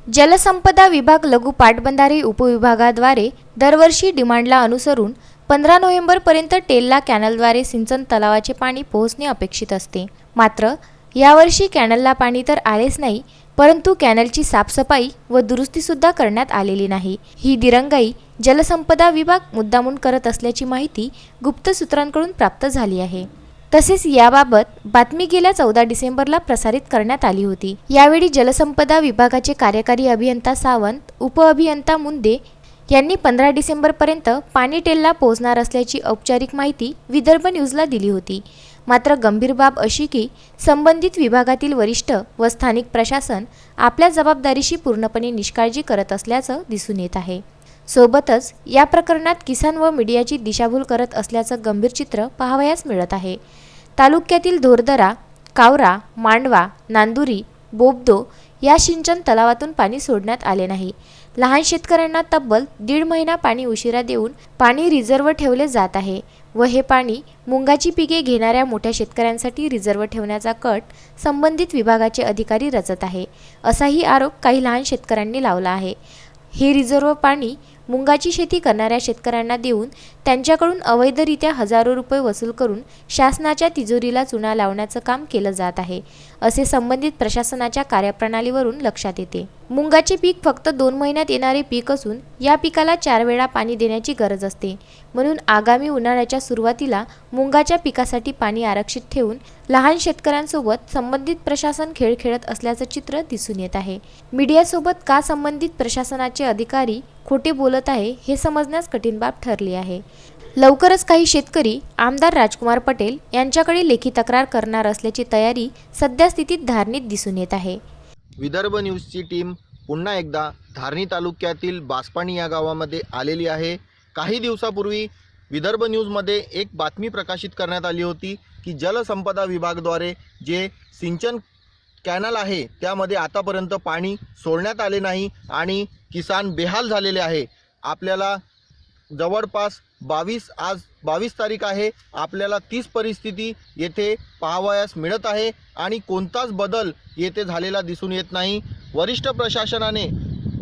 जलसंपदा विभाग लघु पाटबंधारे उपविभागाद्वारे दरवर्षी डिमांडला अनुसरून 15 नोव्हेंबरपर्यंत टेल्ला कॅनलद्वारे सिंचन तलावाचे पाणी पोहोचणे अपेक्षित असते। मात्र यावर्षी कॅनलला पाणी तर आलेच नाही, परंतु कॅनलची साफसफाई व दुरुस्तीसुद्धा करण्यात आलेली नाही। ही दिरंगाई जलसंपदा विभाग मुद्दामून करत असल्याची माहिती गुप्त सूत्रांकडून प्राप्त झाली आहे। तसेच याबाबत बातमी गेल्या 14 डिसेंबरला प्रसारित करण्यात आली होती। यावेळी जलसंपदा विभागाचे कार्यकारी अभियंता सावंत, उपअभियंता मुंदे यांनी 15 डिसेंबरपर्यंत पाणी टेलला पोहोचणार असल्याची औपचारिक माहिती विदर्भ न्यूजला दिली होती। मात्र गंभीर बाब अशी की संबंधित विभागातील वरिष्ठ व स्थानिक प्रशासन आपल्या जबाबदारीशी पूर्णपणे निष्काळजी करत असल्याचं दिसून येत आहे। सोबतच या प्रकरणात किसान व मीडियाची दिशाभूल करत असल्याचं गंभीर चित्र पाहावयास मिळत आहे। तालुक्यातील धोरदरा, कावरा, मांडवा, नांदुरी, बोबदो या सिंचन तलावातून पाणी सोडण्यात आले नाही। लहान शेतकऱ्यांना तब्बल 1.5 महिना पाणी उशिरा देऊन पाणी रिझर्व्ह ठेवले जात आहे व हे पाणी मुंगाची पिके घेणाऱ्या मोठ्या शेतकऱ्यांसाठी रिझर्व्ह ठेवण्याचा कट संबंधित विभागाचे अधिकारी रचत आहे, असाही आरोप काही लहान शेतकऱ्यांनी लावला आहे। हे रिझर्व्ह पाणी मुंगाची शेती करणाऱ्या शेतकऱ्यांना देऊन त्यांच्याकडून अवैधरित्या हजारो रुपये वसूल करून शासनाच्या तिजोरीला चुना लावण्याचं काम केलं जात आहे, असे संबंधित प्रशासनाच्या कार्यप्रणालीवरून लक्षात येते। मुंगाचे पीक फक्त 2 महिन्यात येणारे पीक असून या पिकाला 4 वेळा पाणी देण्याची गरज असते। म्हणून आगामी उन्हाळ्याच्या सुरुवातीला मुंगाच्या पिकासाठी पाणी आरक्षित ठेवून लहान शेतकऱ्यांसोबत संबंधित प्रशासन खेळ खेळत असल्याचं चित्र दिसून येत आहे। मीडियासोबत का संबंधित प्रशासनाचे अधिकारी खोटे बोलत आहे हे समजण्यास कठीण बाब ठरली आहे। लवकरच काही शेतकरी आमदार राजकुमार पटेल यांच्याकडे लेखी तक्रार करणार असल्याची तयारी सध्या स्थितीत धारणीत दिसून येत आहे। विदर्भ न्यूजची टीम पुन्हा एकदा धारणी तालुक्यातील बासपाणी या गावामध्ये आलेली आहे। काही दिवसापूर्वी विदर्भ न्यूजमध्ये एक बातमी प्रकाशित करण्यात आली होती की जलसंपदा विभागाद्वारे जे सिंचन कॅनल आहे त्यामध्ये आतापर्यंत पाणी सोडण्यात आले नाही आणि किसान बेहाल झालेले आहे। आपल्याला जवळपास 22 तारीख आहे, आपल्याला तीच परिस्थिती येथे पाहावयास मिळत आहे आणि कोणताच बदल येथे झालेला दिसून येत नाही। वरिष्ठ प्रशासनाने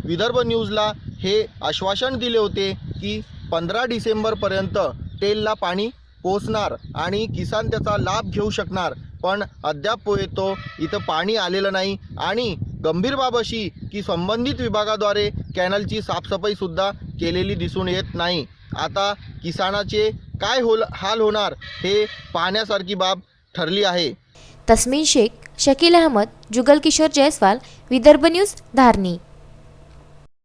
विदर्भ न्यूजला हे आश्वासन दिले होते की 15 डिसेंबरपर्यंत टेलला पाणी पोहोचणार आणि किसान त्याचा लाभ घेऊ शकणार, पण अद्याप इथं पाणी आलेलं नाही आणि गंभीर बाब अशी की संबंधित विभागाद्वारे कॅनलची साफसफाईसुद्धा केलेली दिसून येत नाही। आता किसानाचे काय हाल होणार हे पाहण्यासारखी बाब ठरली आहे। तस्मीन शेख, शकील अहमद, जुगल किशोर जयस्वाल, विदर्भ न्यूज, धारणी।